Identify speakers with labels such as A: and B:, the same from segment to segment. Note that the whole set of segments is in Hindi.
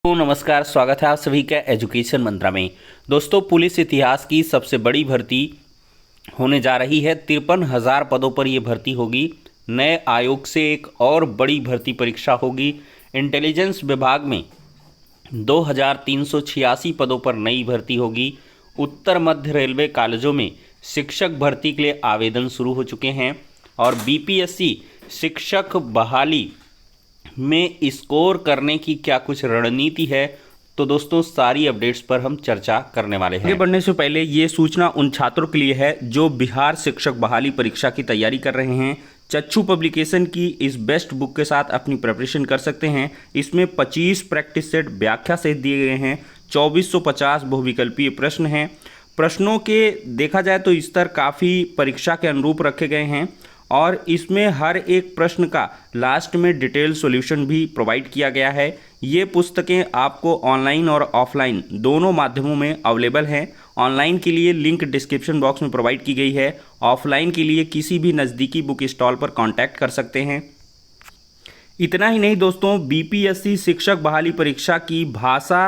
A: तो नमस्कार, स्वागत है आप सभी का एजुकेशन मंत्रा में। दोस्तों, पुलिस इतिहास की सबसे बड़ी भर्ती होने जा रही है। 53,000 पदों पर यह भर्ती होगी। नए आयोग से एक और बड़ी भर्ती परीक्षा होगी। इंटेलिजेंस विभाग में 2,386 पदों पर नई भर्ती होगी। उत्तर मध्य रेलवे कॉलेजों में शिक्षक भर्ती के लिए आवेदन शुरू हो चुके हैं और बीपीएससी शिक्षक बहाली में स्कोर करने की क्या कुछ रणनीति है, तो दोस्तों सारी अपडेट्स पर हम चर्चा करने वाले हैं। आगे बढ़ने से पहले ये सूचना उन छात्रों के लिए है जो बिहार शिक्षक बहाली परीक्षा की तैयारी कर रहे हैं। चच्चू पब्लिकेशन की इस बेस्ट बुक के साथ अपनी प्रिपरेशन कर सकते हैं। इसमें 25 प्रैक्टिस सेट व्याख्या सहित दिए गए हैं। 2450 बहुविकल्पीय प्रश्न हैं। प्रश्नों के देखा जाए तो स्तर काफ़ी परीक्षा के अनुरूप रखे गए हैं और इसमें हर एक प्रश्न का लास्ट में डिटेल सॉल्यूशन भी प्रोवाइड किया गया है। ये पुस्तकें आपको ऑनलाइन और ऑफलाइन दोनों माध्यमों में अवेलेबल हैं। ऑनलाइन के लिए लिंक डिस्क्रिप्शन बॉक्स में प्रोवाइड की गई है। ऑफलाइन के लिए किसी भी नज़दीकी बुक स्टॉल पर कांटेक्ट कर सकते हैं। इतना ही नहीं दोस्तों, बीपीएससी शिक्षक बहाली परीक्षा की भाषा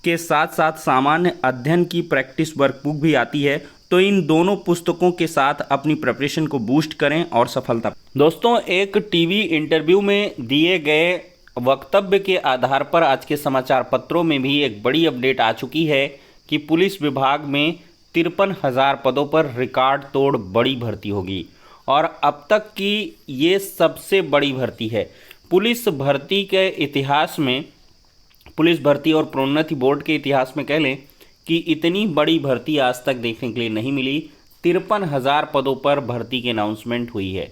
A: के साथ साथ सामान्य अध्ययन की प्रैक्टिस वर्कबुक भी आती है। तो इन दोनों पुस्तकों के साथ अपनी प्रिपरेशन को बूस्ट करें और सफलता। दोस्तों, एक टीवी इंटरव्यू में दिए गए वक्तव्य के आधार पर आज के समाचार पत्रों में भी एक बड़ी अपडेट आ चुकी है कि पुलिस विभाग में 53,000 पदों पर रिकॉर्ड तोड़ बड़ी भर्ती होगी और अब तक की ये सबसे बड़ी भर्ती है। पुलिस भर्ती के इतिहास में, पुलिस भर्ती और प्रोन्नति बोर्ड के इतिहास में कह लें कि इतनी बड़ी भर्ती आज तक देखने के लिए नहीं मिली। 53,000 पदों पर भर्ती की अनाउंसमेंट हुई है।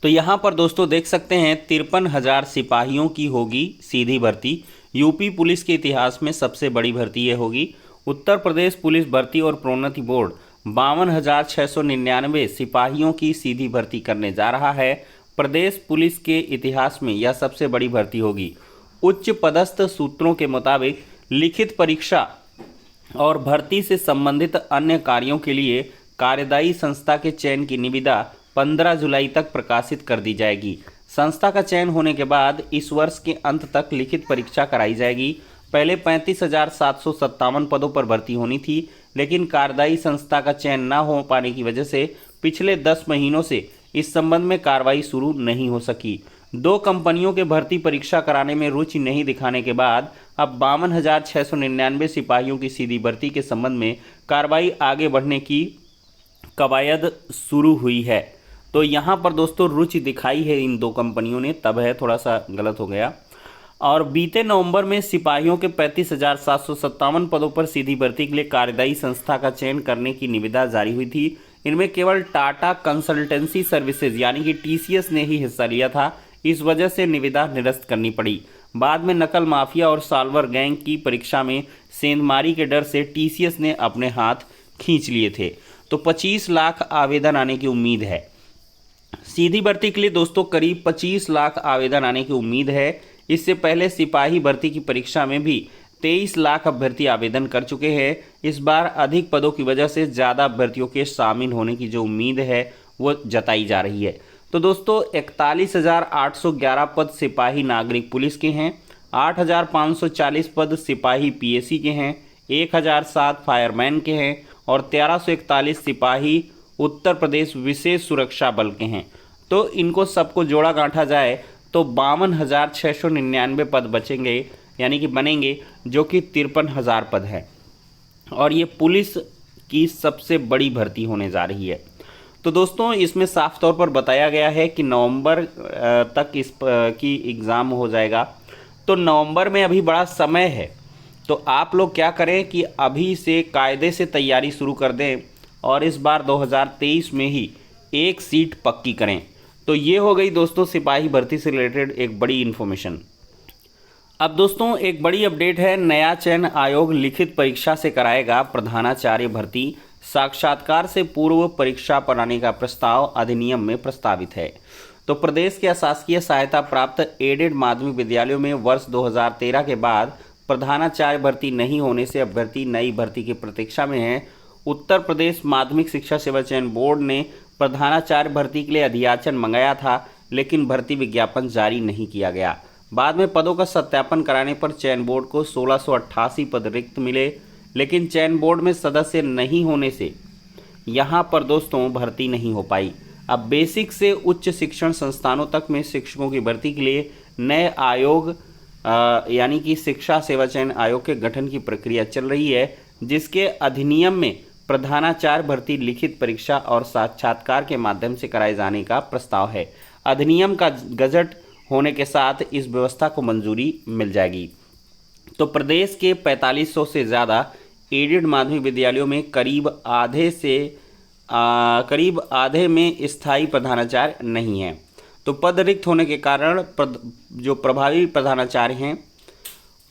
A: तो यहाँ पर दोस्तों देख सकते हैं 53,000 सिपाहियों की होगी सीधी भर्ती। यूपी पुलिस के इतिहास में सबसे बड़ी भर्ती ये होगी। उत्तर प्रदेश पुलिस भर्ती और प्रोन्नति बोर्ड 52,699 सिपाहियों की सीधी भर्ती करने जा रहा है। प्रदेश पुलिस के इतिहास में यह सबसे बड़ी भर्ती होगी। उच्च पदस्थ सूत्रों के मुताबिक लिखित परीक्षा और भर्ती से संबंधित अन्य कार्यों के लिए कार्यदायी संस्था के चयन की निविदा 15 जुलाई तक प्रकाशित कर दी जाएगी। संस्था का चयन होने के बाद इस वर्ष के अंत तक लिखित परीक्षा कराई जाएगी। पहले 35,757 पदों पर भर्ती होनी थी, लेकिन कार्यदायी संस्था का चयन न हो पाने की वजह से पिछले 10 महीनों से इस संबंध में कार्रवाई शुरू नहीं हो सकी। 2 कंपनियों के भर्ती परीक्षा कराने में रुचि नहीं दिखाने के बाद अब 52,699 सिपाहियों की सीधी भर्ती के संबंध में कार्रवाई आगे बढ़ने की कवायद शुरू हुई है। तो यहाँ पर दोस्तों रुचि दिखाई है इन 2 कंपनियों ने, तब है थोड़ा सा गलत हो गया। और बीते नवंबर में सिपाहियों के 35,757 पदों पर सीधी भर्ती के लिए कार्यदायी संस्था का चयन करने की निविदा जारी हुई थी। इनमें केवल टाटा कंसल्टेंसी सर्विसेज यानी कि टीसीएस ने ही हिस्सा लिया था। इस वजह से निविदा निरस्त करनी पड़ी। बाद में नकल माफिया और साल्वर गैंग की परीक्षा में सेंधमारी के डर से टीसीएस ने अपने हाथ खींच लिए थे। तो 25 लाख आवेदन आने की उम्मीद है। सीधी भर्ती के लिए दोस्तों करीब 25 लाख आवेदन आने की उम्मीद है। इससे पहले सिपाही भर्ती की परीक्षा में भी 23 लाख अभ्यर्थी आवेदन कर चुके हैं। इस बार अधिक पदों की वजह से ज़्यादा अभ्यर्थियों के शामिल होने की जो उम्मीद है वो जताई जा रही है। तो दोस्तों 41,811 पद सिपाही नागरिक पुलिस के हैं, 8,540 पद सिपाही पीएसी के हैं, 1,007 फायरमैन के हैं और 1,341 सिपाही उत्तर प्रदेश विशेष सुरक्षा बल के हैं। तो इनको सबको जोड़ा गांठा जाए तो 52,699 पद बचेंगे, यानी कि बनेंगे, जो कि 53,000 पद है और ये पुलिस की सबसे बड़ी भर्ती होने जा रही है। तो दोस्तों इसमें साफ तौर पर बताया गया है कि नवंबर तक इस की एग्ज़ाम हो जाएगा। तो नवंबर में अभी बड़ा समय है, तो आप लोग क्या करें कि अभी से कायदे से तैयारी शुरू कर दें और इस बार 2023 में ही एक सीट पक्की करें। तो ये हो गई दोस्तों सिपाही भर्ती से रिलेटेड एक बड़ी इन्फॉर्मेशन। अब दोस्तों एक बड़ी अपडेट है। नया चयन आयोग लिखित परीक्षा से कराएगा प्रधानाचार्य भर्ती। साक्षात्कार से पूर्व परीक्षा बनाने का प्रस्ताव अधिनियम में प्रस्तावित है। तो प्रदेश के अशासकीय सहायता प्राप्त एडेड माध्यमिक विद्यालयों में वर्ष 2013 के बाद प्रधानाचार्य भर्ती नहीं होने से अभ्यर्थी नई भर्ती की प्रतीक्षा में हैं। उत्तर प्रदेश माध्यमिक शिक्षा सेवा चयन बोर्ड ने प्रधानाचार्य भर्ती के लिए अधियाचन मंगाया था, लेकिन भर्ती विज्ञापन जारी नहीं किया गया। बाद में पदों का सत्यापन कराने पर चयन बोर्ड को 1688 पद रिक्त मिले, लेकिन चयन बोर्ड में सदस्य नहीं होने से यहाँ पर दोस्तों भर्ती नहीं हो पाई। अब बेसिक से उच्च शिक्षण संस्थानों तक में शिक्षकों की भर्ती के लिए नए आयोग यानी कि शिक्षा सेवा चयन आयोग के गठन की प्रक्रिया चल रही है, जिसके अधिनियम में प्रधानाचार्य भर्ती लिखित परीक्षा और साक्षात्कार के माध्यम से कराए जाने का प्रस्ताव है। अधिनियम का गजट होने के साथ इस व्यवस्था को मंजूरी मिल जाएगी। तो प्रदेश के 4500 से ज़्यादा एडेड माध्यमिक विद्यालयों में करीब आधे में स्थायी प्रधानाचार्य नहीं है। तो पद रिक्त होने के कारण जो प्रभावी प्रधानाचार्य हैं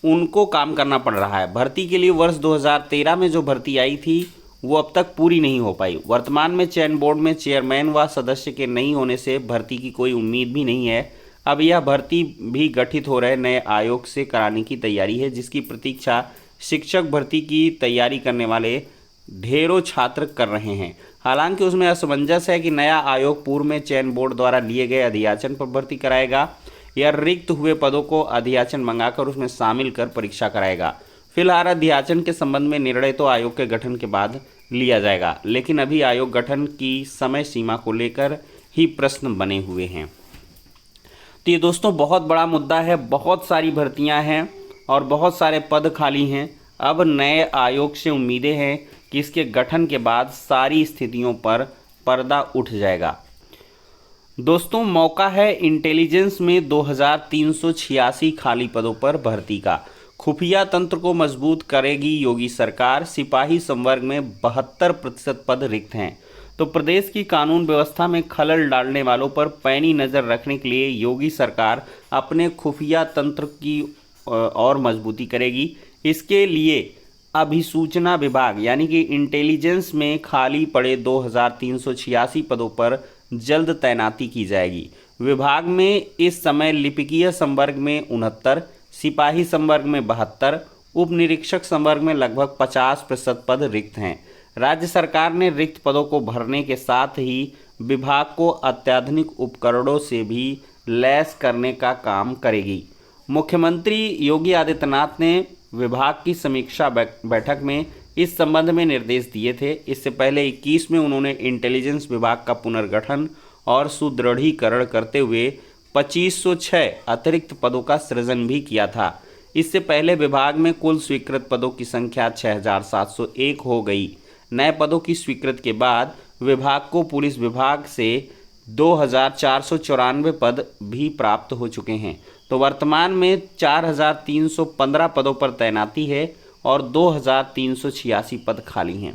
A: उनको काम करना पड़ रहा है। भर्ती के लिए वर्ष 2013 में जो भर्ती आई थी वो अब तक पूरी नहीं हो पाई। वर्तमान में चयन बोर्ड में चेयरमैन व सदस्य के नहीं होने से भर्ती की कोई उम्मीद भी नहीं है। अब यह भर्ती भी गठित हो रहे नए आयोग से कराने की तैयारी है, जिसकी प्रतीक्षा शिक्षक भर्ती की तैयारी करने वाले ढेरों छात्र कर रहे हैं। हालांकि उसमें असमंजस है कि नया आयोग पूर्व में चयन बोर्ड द्वारा लिए गए अधियाचन पर भर्ती कराएगा या रिक्त हुए पदों को अधियाचन मंगाकर उसमें शामिल कर परीक्षा कराएगा। फिलहाल अधियाचन के संबंध में निर्णय तो आयोग के गठन के बाद लिया जाएगा, लेकिन अभी आयोग गठन की समय सीमा को लेकर ही प्रश्न बने हुए हैं। तो ये दोस्तों बहुत बड़ा मुद्दा है, बहुत सारी भर्तियां हैं और बहुत सारे पद खाली हैं। अब नए आयोग से उम्मीदें हैं कि इसके गठन के बाद सारी स्थितियों पर पर्दा उठ जाएगा। दोस्तों मौका है इंटेलिजेंस में 2386 खाली पदों पर भर्ती का। खुफिया तंत्र को मजबूत करेगी योगी सरकार। सिपाही संवर्ग में 72% पद रिक्त हैं। तो प्रदेश की कानून व्यवस्था में खलल डालने वालों पर पैनी नज़र रखने के लिए योगी सरकार अपने खुफिया तंत्र की और मजबूती करेगी। इसके लिए अभिसूचना विभाग यानी कि इंटेलिजेंस में खाली पड़े 2386 पदों पर जल्द तैनाती की जाएगी। विभाग में इस समय लिपिकीय संवर्ग में 69, सिपाही संवर्ग में 72, उप निरीक्षक संवर्ग में लगभग 50% पद रिक्त हैं। राज्य सरकार ने रिक्त पदों को भरने के साथ ही विभाग को अत्याधुनिक उपकरणों से भी लैस करने का काम करेगी। मुख्यमंत्री योगी आदित्यनाथ ने विभाग की समीक्षा बैठक में इस संबंध में निर्देश दिए थे। इससे पहले 21 में उन्होंने इंटेलिजेंस विभाग का पुनर्गठन और सुदृढ़ीकरण करते हुए 2506 अतिरिक्त पदों का सृजन भी किया था। इससे पहले विभाग में कुल स्वीकृत पदों की संख्या 6701 हो गई। नए पदों की स्वीकृति के बाद विभाग को पुलिस विभाग से 2494 पद भी प्राप्त हो चुके हैं। तो वर्तमान में 4315 पदों पर तैनाती है और 2386 पद खाली हैं।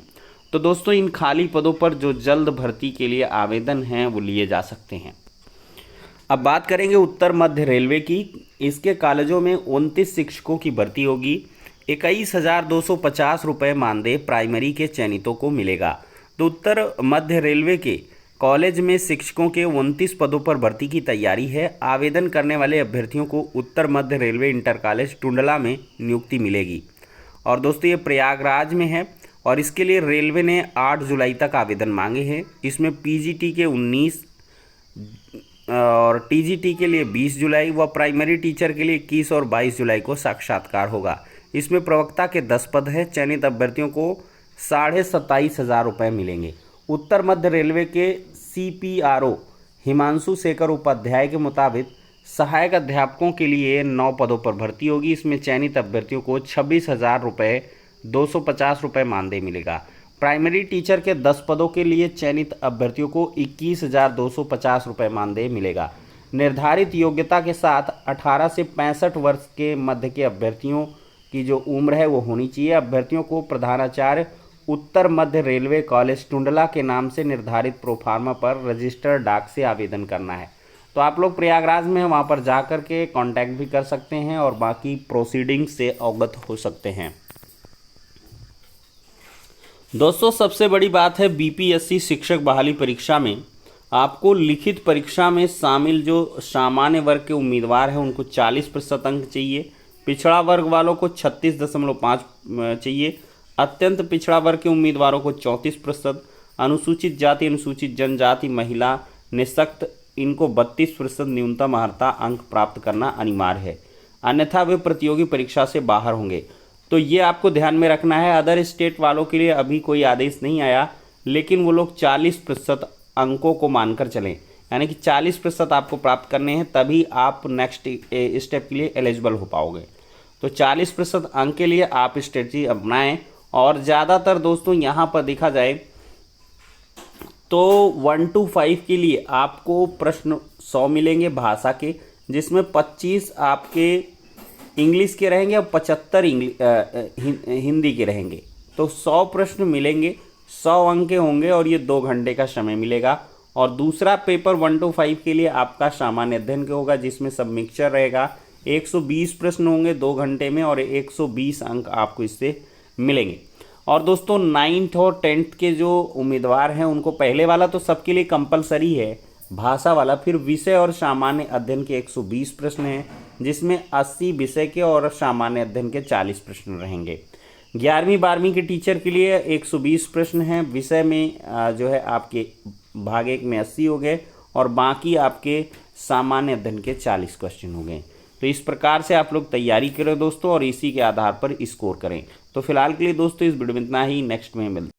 A: तो दोस्तों इन खाली पदों पर जो जल्द भर्ती के लिए आवेदन हैं वो लिए जा सकते हैं। अब बात करेंगे उत्तर मध्य रेलवे की। इसके कॉलेजों में 29 शिक्षकों की भर्ती होगी। 21,250 रुपये मानदेय प्राइमरी के चयनितों को मिलेगा। तो उत्तर मध्य रेलवे के कॉलेज में शिक्षकों के 29 पदों पर भर्ती की तैयारी है। आवेदन करने वाले अभ्यर्थियों को उत्तर मध्य रेलवे इंटर कॉलेज टुंडला में नियुक्ति मिलेगी। और दोस्तों ये प्रयागराज में है और इसके लिए रेलवे ने 8 जुलाई तक आवेदन मांगे हैं। इसमें पीजीटी के 19 और टीजीटी के लिए 20 जुलाई व प्राइमरी टीचर के लिए 21 और 22 जुलाई को साक्षात्कार होगा। इसमें प्रवक्ता के 10 पद हैं। चयनित अभ्यर्थियों को 27,500 रुपये मिलेंगे। उत्तर मध्य रेलवे के CPRO हिमांशु शेखर उपाध्याय के मुताबिक सहायक अध्यापकों के लिए 9 पदों पर भर्ती होगी। इसमें चयनित अभ्यर्थियों को 26,000 रुपये 250 रुपये मानदेय मिलेगा। प्राइमरी टीचर के 10 पदों के लिए चयनित अभ्यर्थियों को 21,250 रुपये मानदेय मिलेगा। निर्धारित योग्यता के साथ 18 से 65 वर्ष के मध्य के अभ्यर्थियों की जो उम्र है वो होनी चाहिए। अभ्यर्थियों को प्रधानाचार्य उत्तर मध्य रेलवे कॉलेज टुंडला के नाम से निर्धारित प्रोफार्मा पर रजिस्टर डाक से आवेदन करना है। तो आप लोग प्रयागराज में वहाँ पर जा कर के कांटेक्ट भी कर सकते हैं और बाकी प्रोसीडिंग से अवगत हो सकते हैं। दोस्तों सबसे बड़ी बात है BPSC शिक्षक बहाली परीक्षा में आपको लिखित परीक्षा में शामिल जो सामान्य वर्ग के उम्मीदवार हैं उनको 40% अंक चाहिए। पिछड़ा वर्ग वालों को 36.5 चाहिए। अत्यंत पिछड़ा वर्ग के उम्मीदवारों को 34%, अनुसूचित जाति अनुसूचित जनजाति महिला निःशक्त इनको 32% न्यूनतम अर्हता अंक प्राप्त करना अनिवार्य है, अन्यथा वे प्रतियोगी परीक्षा से बाहर होंगे। तो ये आपको ध्यान में रखना है। अदर स्टेट वालों के लिए अभी कोई आदेश नहीं आया, लेकिन वो लोग 40% अंकों को मानकर चलें, यानी कि 40% आपको प्राप्त करने हैं, तभी आप नेक्स्ट स्टेप के लिए एलिजिबल हो पाओगे। तो 40% अंक के लिए आप स्ट्रेटजी अपनाएं। और ज़्यादातर दोस्तों यहाँ पर देखा जाए तो 1 to 5 के लिए आपको प्रश्न 100 मिलेंगे भाषा के, जिसमें 25 आपके इंग्लिश के रहेंगे और 75 हिंदी के रहेंगे। तो 100 प्रश्न मिलेंगे, 100 अंक के होंगे और ये 2 घंटे का समय मिलेगा। और दूसरा पेपर 1 to 5 के लिए आपका सामान्य अध्ययन का होगा, जिसमें सब मिक्सचर रहेगा। 120 प्रश्न होंगे 2 घंटे में और 120 अंक आपको इससे मिलेंगे। और दोस्तों 9th और 10th के जो उम्मीदवार हैं उनको पहले वाला तो सबके लिए कंपलसरी है, भाषा वाला। फिर विषय और सामान्य अध्ययन के 120 प्रश्न हैं, जिसमें 80 विषय के और सामान्य अध्ययन के 40 प्रश्न रहेंगे। 11वीं 12वीं के टीचर के लिए 120 प्रश्न हैं, विषय में जो है आपके भाग 1 में 80 हो गए और बाकी आपके सामान्य अध्ययन के 40 क्वेश्चन हो गए। तो इस प्रकार से आप लोग तैयारी करें दोस्तों और इसी के आधार पर स्कोर करें। तो फिलहाल के लिए दोस्तों इस वीडियो में इतना ही, नेक्स्ट में मिलते हैं।